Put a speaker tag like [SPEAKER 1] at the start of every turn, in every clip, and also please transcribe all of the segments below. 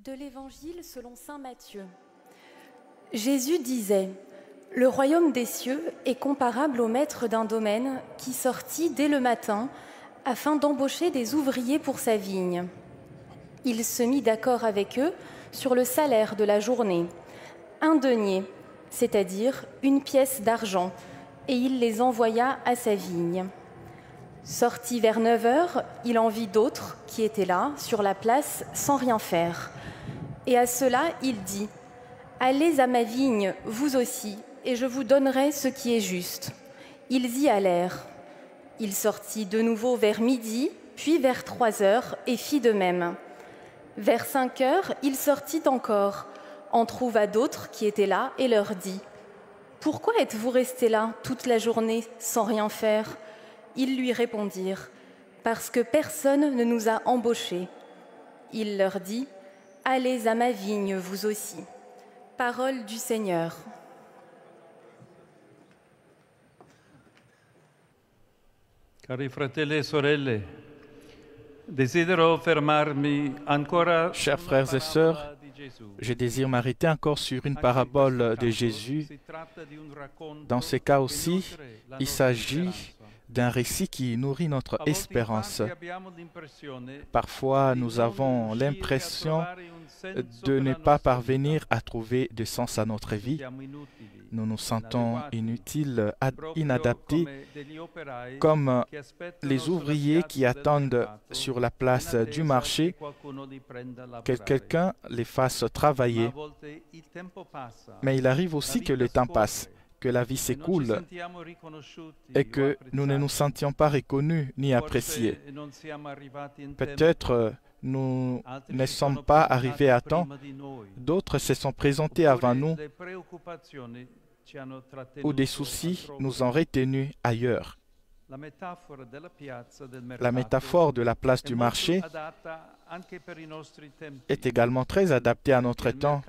[SPEAKER 1] De l'Évangile selon saint Matthieu. Jésus disait : « Le royaume des cieux est comparable au maître d'un domaine qui sortit dès le matin afin d'embaucher des ouvriers pour sa vigne. Il se mit d'accord avec eux sur le salaire de la journée, un denier, c'est-à-dire une pièce d'argent, et il les envoya à sa vigne. Sorti vers 9 heures, il en vit d'autres qui étaient là, sur la place, sans rien faire. Et à cela, il dit : « Allez à ma vigne, vous aussi, et je vous donnerai ce qui est juste. » Ils y allèrent. Il sortit de nouveau vers midi, puis vers 3 heures, et fit de même. Vers 5 heures, il sortit encore, en trouva d'autres qui étaient là, et leur dit : « Pourquoi êtes-vous restés là toute la journée sans rien faire ?» Ils lui répondirent : « Parce que personne ne nous a embauchés. » Il leur dit : « Allez à ma vigne, vous aussi. » Parole du Seigneur.
[SPEAKER 2] Cari fratelli e sorelle, desidero fermarmi ancora.
[SPEAKER 3] Chers frères et sœurs, je désire m'arrêter encore sur une parabole de Jésus. Dans ce cas aussi, il s'agit d'un récit qui nourrit notre espérance. Parfois, nous avons l'impression de ne pas parvenir à trouver de sens à notre vie. Nous nous sentons inutiles, inadaptés, comme les ouvriers qui attendent sur la place du marché que quelqu'un les fasse travailler. Mais il arrive aussi que le temps passe, que la vie s'écoule et que nous ne nous sentions pas reconnus ni appréciés. Peut-être nous ne sommes pas arrivés à temps, d'autres se sont présentés avant nous, ou des soucis nous ont retenus ailleurs. La métaphore de la place du marché est également très adaptée à notre temps,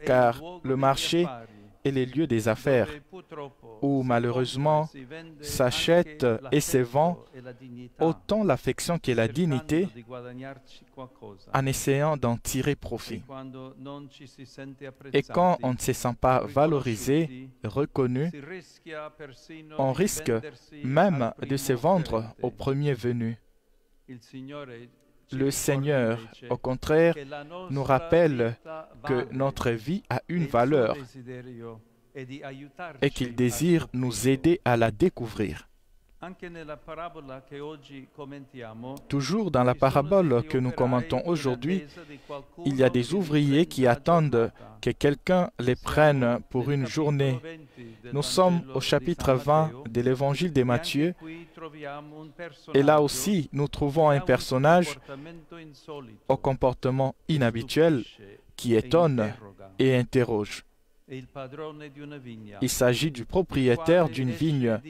[SPEAKER 3] car le marché est les lieux des affaires, où malheureusement s'achète et se vend autant l'affection que la dignité en essayant d'en tirer profit. Et quand on ne se sent pas valorisé, reconnu, on risque même de se vendre au premier venu. Le Seigneur, au contraire, nous rappelle que notre vie a une valeur et qu'il désire nous aider à la découvrir. Toujours dans la parabole que nous commentons aujourd'hui, il y a des ouvriers qui attendent que quelqu'un les prenne pour une journée. Nous sommes au chapitre 20 de l'Évangile de Matthieu, et là aussi, nous trouvons un personnage au comportement inhabituel qui étonne et interroge. Il s'agit du propriétaire d'une vigne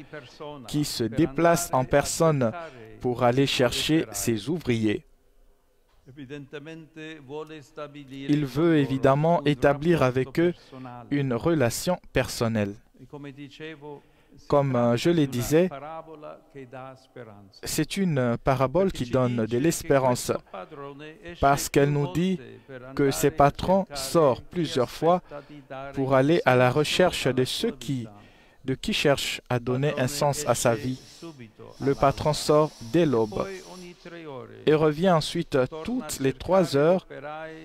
[SPEAKER 3] qui se déplace en personne pour aller chercher ses ouvriers. Il veut évidemment établir avec eux une relation personnelle. Comme je le disais, c'est une parabole qui donne de l'espérance parce qu'elle nous dit que ce patron sort plusieurs fois pour aller à la recherche de ceux qui cherchent à donner un sens à sa vie. Le patron sort dès l'aube et revient ensuite toutes les 3 heures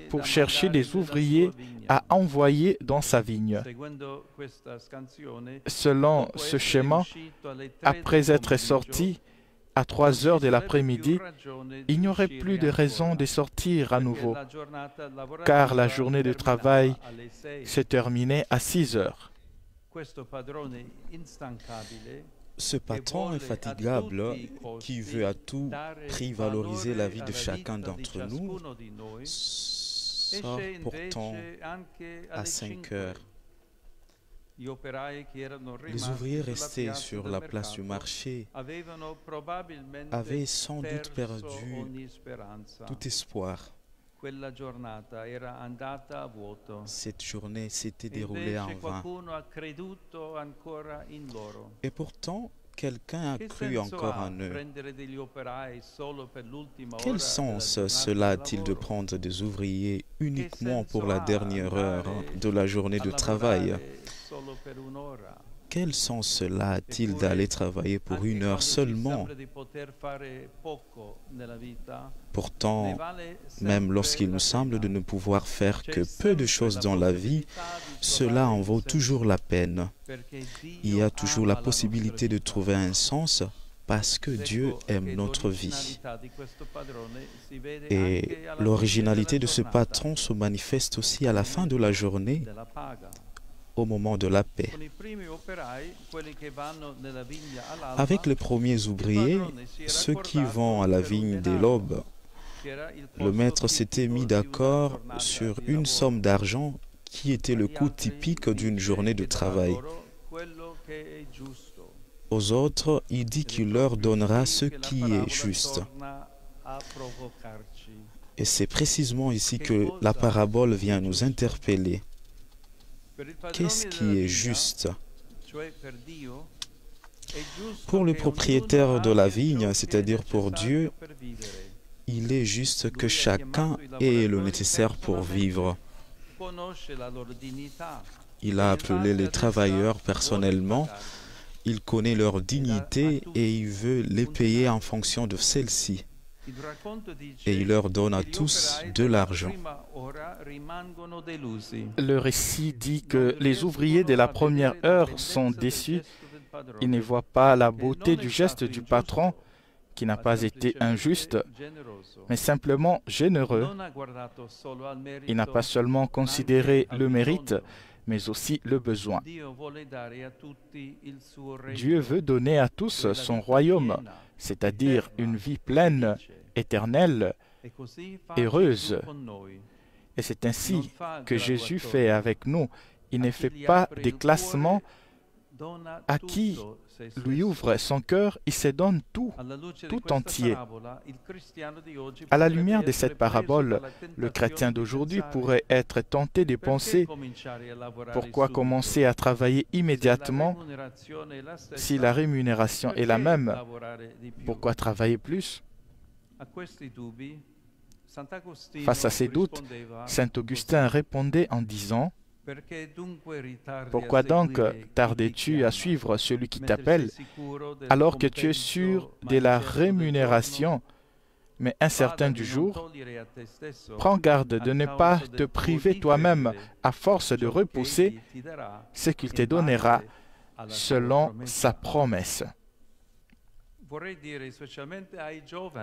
[SPEAKER 3] pour chercher des ouvriers à envoyer dans sa vigne. Selon ce schéma, après être sorti à 3 heures de l'après-midi, il n'y aurait plus de raison de sortir à nouveau, car la journée de travail se terminait à 6 heures.
[SPEAKER 4] Ce patron infatigable qui veut à tout prix valoriser la vie de chacun d'entre nous sort pourtant à 5 heures. Les ouvriers restés sur la place du marché avaient sans doute perdu tout espoir. Cette journée s'était déroulée en vain. Et pourtant, quelqu'un a cru encore en eux, quel sens cela a-t-il de prendre des ouvriers uniquement pour la dernière heure de la journée de travail? Quel sens cela a-t-il d'aller travailler pour 1 heure seulement? Pourtant, même lorsqu'il nous semble de ne pouvoir faire que peu de choses dans la vie, cela en vaut toujours la peine. Il y a toujours la possibilité de trouver un sens parce que Dieu aime notre vie. Et l'originalité de ce patron se manifeste aussi à la fin de la journée, au moment de la paix. Avec les premiers ouvriers, ceux qui vont à la vigne dès l'aube, le maître s'était mis d'accord sur une somme d'argent qui était le coût typique d'une journée de travail. Aux autres, il dit qu'il leur donnera ce qui est juste. Et c'est précisément ici que la parabole vient nous interpeller. Qu'est-ce qui est juste? Pour le propriétaire de la vigne, c'est-à-dire pour Dieu, il est juste que chacun ait le nécessaire pour vivre. Il a appelé les travailleurs personnellement, il connaît leur dignité et il veut les payer en fonction de celle-ci. Et il leur donne à tous de l'argent.
[SPEAKER 3] Le récit dit que les ouvriers de la première heure sont déçus. Ils ne voient pas la beauté du geste du patron, qui n'a pas été injuste, mais simplement généreux. Il n'a pas seulement considéré le mérite, mais aussi le besoin. Dieu veut donner à tous son royaume, c'est-à-dire une vie pleine, éternelle, heureuse. Et c'est ainsi que Jésus fait avec nous. Il ne fait pas des classements. À qui lui ouvre son cœur, il se donne tout entier. À la lumière de cette parabole, le chrétien d'aujourd'hui pourrait être tenté de penser pourquoi commencer à travailler immédiatement si la rémunération est la même? Pourquoi travailler plus? Face à ces doutes, saint Augustin répondait en disant: pourquoi donc tardes-tu à suivre celui qui t'appelle, alors que tu es sûr de la rémunération, mais incertain du jour? Prends garde de ne pas te priver toi-même à force de repousser ce qu'il te donnera selon sa promesse.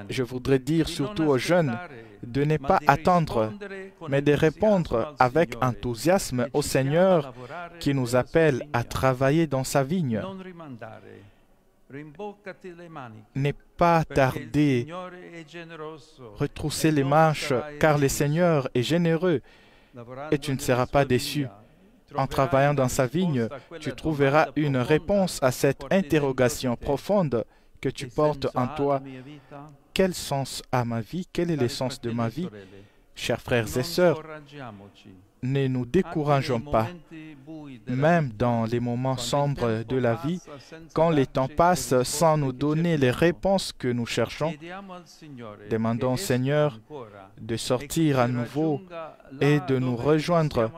[SPEAKER 3] Je voudrais dire surtout aux jeunes de ne pas attendre, mais de répondre avec enthousiasme au Seigneur qui nous appelle à travailler dans sa vigne. Ne pas tarder, retrousser les manches, car le Seigneur est généreux et tu ne seras pas déçu. En travaillant dans sa vigne, tu trouveras une réponse à cette interrogation profonde que tu portes en toi. Quel sens a ma vie? Quel est le sens de ma vie? Chers frères et sœurs, ne nous décourageons pas. Même dans les moments sombres de la vie, quand les temps passent sans nous donner les réponses que nous cherchons, demandons au Seigneur de sortir à nouveau et de nous rejoindre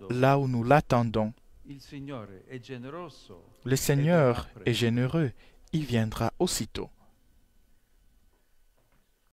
[SPEAKER 3] là où nous l'attendons. Le Seigneur est généreux. Il viendra aussitôt.